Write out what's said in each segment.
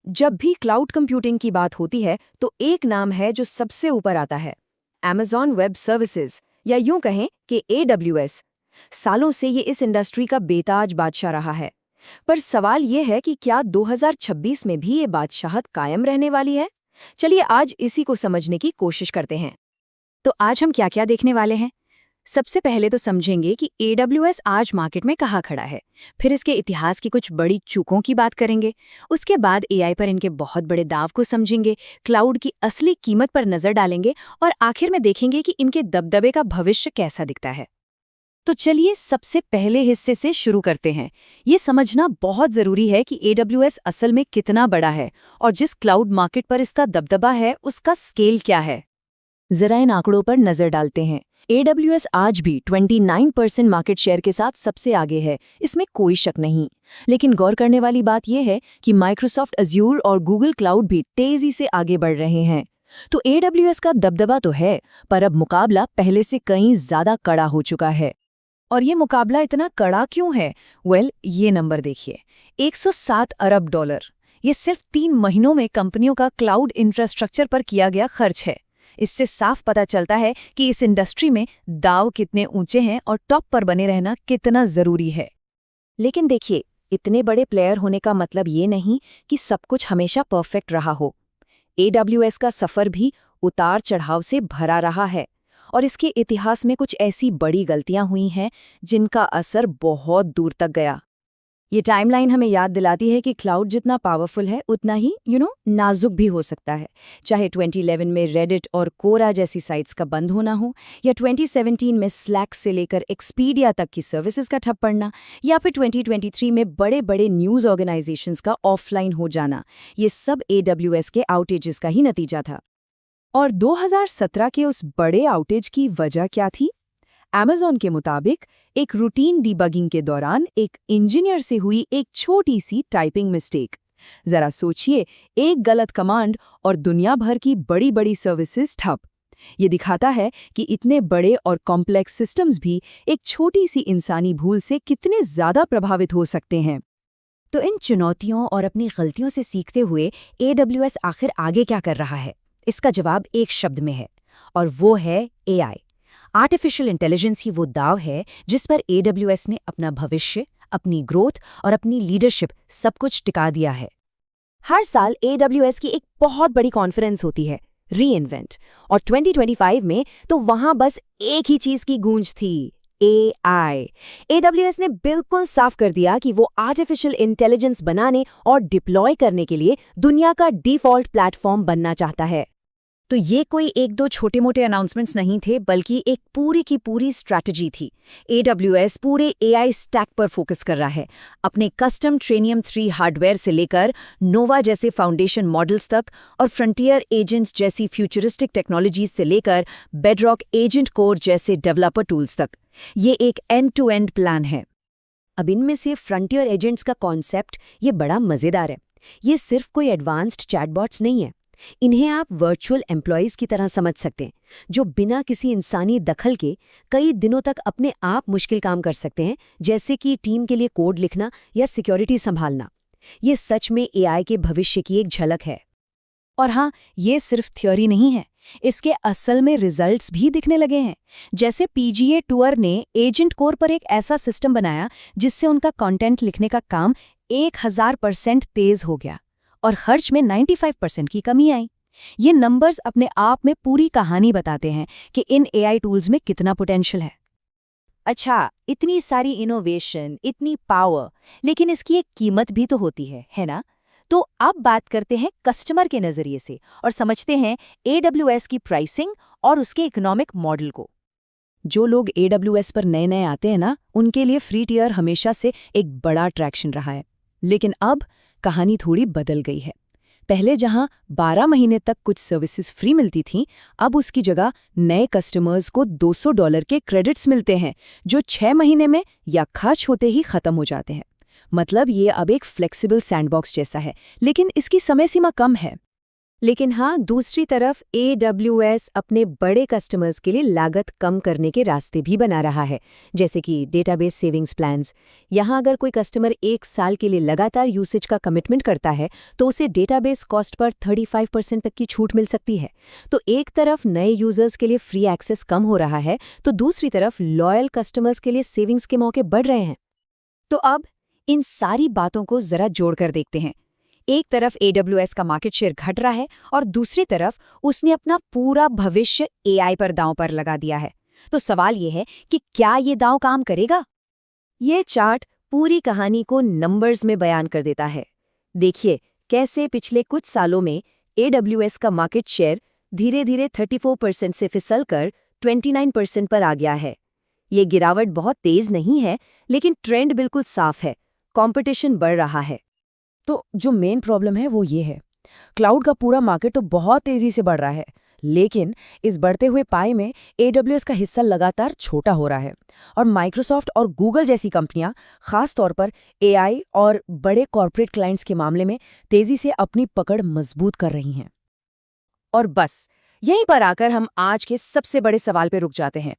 जब भी cloud computing की बात होती है तो एक नाम है जो सबसे ऊपर आता है, Amazon वेब सर्विसेज, या यूं कहें कि AWS। सालों से ये इस इंडस्ट्री का बेताज बादशाह रहा है। पर सवाल ये है कि क्या 2026 में भी ये बादशाहत कायम रहने वाली है? चलिए आज इसी को समझने की कोशिश करते हैं। तो आज हम क्या क्या देखने वाले हैं? सबसे पहले तो समझेंगे कि AWS आज मार्केट में कहाँ खड़ा है। फिर इसके इतिहास की कुछ बड़ी चूकों की बात करेंगे। उसके बाद AI पर इनके बहुत बड़े दाव को समझेंगे, क्लाउड की असली कीमत पर नजर डालेंगे और आखिर में देखेंगे कि इनके दबदबे का भविष्य कैसा दिखता है। तो चलिए सबसे पहले हिस्से से शुरू करते हैं। ये समझना बहुत जरूरी है कि AWS असल में कितना बड़ा है और जिस क्लाउड मार्केट पर इसका दबदबा है उसका स्केल क्या है। जरा इन आंकड़ों पर नजर डालते हैं। AWS आज भी 29% मार्केट शेयर के साथ सबसे आगे है, इसमें कोई शक नहीं। लेकिन गौर करने वाली बात यह है कि माइक्रोसॉफ्ट अज्यूर और गूगल क्लाउड भी तेजी से आगे बढ़ रहे हैं। तो AWS का दबदबा तो है, पर अब मुकाबला पहले से कहीं ज्यादा कड़ा हो चुका है। और ये मुकाबला इतना कड़ा क्यों है? ये नंबर देखिए, $107 अरब। ये सिर्फ 3 महीनों में कंपनियों का क्लाउड इंफ्रास्ट्रक्चर पर किया गया खर्च है। इससे साफ पता चलता है कि इस इंडस्ट्री में दांव कितने ऊंचे हैं और टॉप पर बने रहना कितना जरूरी है। लेकिन देखिए, इतने बड़े प्लेयर होने का मतलब ये नहीं कि सब कुछ हमेशा परफेक्ट रहा हो। AWS का सफर भी उतार चढ़ाव से भरा रहा है और इसके इतिहास में कुछ ऐसी बड़ी गलतियां हुई हैं जिनका असर बहुत दूर तक गया। ये टाइमलाइन हमें याद दिलाती है कि क्लाउड जितना पावरफुल है उतना ही नाजुक भी हो सकता है। चाहे 2011 में रेडिट और कोरा जैसी साइट्स का बंद होना हो, या 2017 में स्लैक से लेकर एक्सपीडिया तक की सर्विसेज का ठप पड़ना, या फिर 2023 में बड़े बड़े न्यूज़ ऑर्गेनाइजेशंस का ऑफलाइन हो जाना, ये सब AWS के आउटेजेस का ही नतीजा था। और 2017 के उस बड़े आउटेज की वजह क्या थी? Amazon के मुताबिक एक रूटीन डीबगिंग के दौरान एक इंजीनियर से हुई एक छोटी सी टाइपिंग मिस्टेक। जरा सोचिए, एक गलत कमांड और दुनिया भर की बड़ी बड़ी सर्विसेज ठप। ये दिखाता है कि इतने बड़े और कॉम्प्लेक्स सिस्टम्स भी एक छोटी सी इंसानी भूल से कितने ज्यादा प्रभावित हो सकते हैं। तो इन चुनौतियों और अपनी गलतियों से सीखते हुए AWS आखिर आगे क्या कर रहा है? इसका जवाब एक शब्द में है, और वो है AI। आर्टिफिशियल इंटेलिजेंस ही वो दाव है जिस पर AWS ने अपना भविष्य, अपनी ग्रोथ और अपनी लीडरशिप सब कुछ टिका दिया है। हर साल AWS की एक बहुत बड़ी कॉन्फ्रेंस होती है, रीइन्वेंट, और 2025 में तो वहां बस एक ही चीज की गूंज थी, AI। AWS ने बिल्कुल साफ कर दिया कि वो आर्टिफिशियल इंटेलिजेंस बनाने और डिप्लॉय करने के लिए दुनिया का डिफॉल्ट प्लेटफॉर्म बनना चाहता है। तो ये कोई एक दो छोटे मोटे अनाउंसमेंट्स नहीं थे, बल्कि एक पूरी की पूरी स्ट्रैटेजी थी। AWS पूरे AI स्टैक पर फोकस कर रहा है, अपने कस्टम ट्रेनियम 3 हार्डवेयर से लेकर नोवा जैसे फाउंडेशन मॉडल्स तक, और फ्रंटियर एजेंट्स जैसी फ्यूचरिस्टिक टेक्नोलॉजीज से लेकर बेडरॉक एजेंट कोर जैसे डेवलपर टूल्स तक। ये एक एंड टू एंड प्लान है। अब इनमें से फ्रंटियर एजेंट्स का कॉन्सेप्ट ये बड़ा मजेदार है। ये सिर्फ कोई एडवांस्ड चैटबॉट्स नहीं है। इन्हें आप वर्चुअल एम्प्लॉयज की तरह समझ सकते हैं, जो बिना किसी इंसानी दखल के कई दिनों तक अपने आप मुश्किल काम कर सकते हैं, जैसे कि टीम के लिए कोड लिखना या सिक्योरिटी संभालना। ये सच में AI के भविष्य की एक झलक है। और हाँ, ये सिर्फ थ्योरी नहीं है, इसके असल में रिजल्ट्स भी दिखने लगे हैं। जैसे PGA टूर ने एजेंट कोर पर एक ऐसा सिस्टम बनाया जिससे उनका कंटेंट लिखने का काम 1000% तेज हो गया और खर्च में 95% की कमी आई। ये नंबर्स अपने आप में पूरी कहानी बताते हैं कि इन AI टूल्स में कितना पोटेंशियल है। अच्छा, इतनी सारी इनोवेशन, इतनी पावर, लेकिन इसकी एक कीमत भी तो होती है ना? तो अब बात करते हैं कस्टमर के नजरिए से और समझते हैं AWS की प्राइसिंग और उसके इकोनॉमिक मॉडल को। जो लोग AWS पर नए नए आते हैं ना, उनके लिए फ्री टियर हमेशा से एक बड़ा अट्रैक्शन रहा है। लेकिन अब कहानी थोड़ी बदल गई है। पहले जहां 12 महीने तक कुछ सर्विसेज फ्री मिलती थीं, अब उसकी जगह नए कस्टमर्स को $200 के क्रेडिट्स मिलते हैं, जो 6 महीने में या खर्च होते ही खत्म हो जाते हैं। मतलब ये अब एक फ्लेक्सिबल सैंडबॉक्स जैसा है, लेकिन इसकी समय सीमा कम है। लेकिन हाँ, दूसरी तरफ AWS अपने बड़े कस्टमर्स के लिए लागत कम करने के रास्ते भी बना रहा है, जैसे कि डेटाबेस सेविंग्स प्लान्स। यहाँ अगर कोई कस्टमर 1 साल के लिए लगातार यूसेज का कमिटमेंट करता है, तो उसे डेटाबेस कॉस्ट पर 35% तक की छूट मिल सकती है। तो एक तरफ नए यूजर्स के लिए फ्री एक्सेस कम हो रहा है, तो दूसरी तरफ लॉयल कस्टमर्स के लिए सेविंग्स के मौके बढ़ रहे हैं। तो अब इन सारी बातों को जरा जोड़कर देखते हैं। एक तरफ AWS का मार्केट शेयर घट रहा है और दूसरी तरफ उसने अपना पूरा भविष्य AI पर दांव पर लगा दिया है। तो सवाल ये है कि क्या ये दांव काम करेगा? ये चार्ट पूरी कहानी को नंबर्स में बयान कर देता है। देखिए कैसे पिछले कुछ सालों में AWS का मार्केट शेयर धीरे धीरे 34% से फिसलकर 29% पर आ गया है। ये गिरावट बहुत तेज नहीं है, लेकिन ट्रेंड बिल्कुल साफ है। कंपटीशन बढ़ रहा है। तो जो मेन प्रॉब्लम है वो ये है, क्लाउड का पूरा मार्केट तो बहुत तेजी से बढ़ रहा है, लेकिन इस बढ़ते हुए पाई में AWS का हिस्सा लगातार छोटा हो रहा है और माइक्रोसॉफ्ट और गूगल जैसी कंपनियां खास तौर पर AI और बड़े कॉर्पोरेट क्लाइंट्स के मामले में तेजी से अपनी पकड़ मजबूत कर रही हैं। और बस यहीं पर आकर हम आज के सबसे बड़े सवाल पे रुक जाते हैं।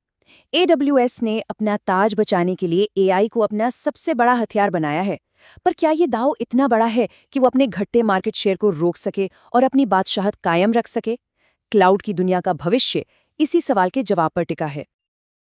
AWS ने अपना ताज बचाने के लिए AI को अपना सबसे बड़ा हथियार बनाया है, पर क्या ये दांव इतना बड़ा है कि वो अपने घटते मार्केट शेयर को रोक सके और अपनी बादशाहत कायम रख सके? क्लाउड की दुनिया का भविष्य इसी सवाल के जवाब पर टिका है।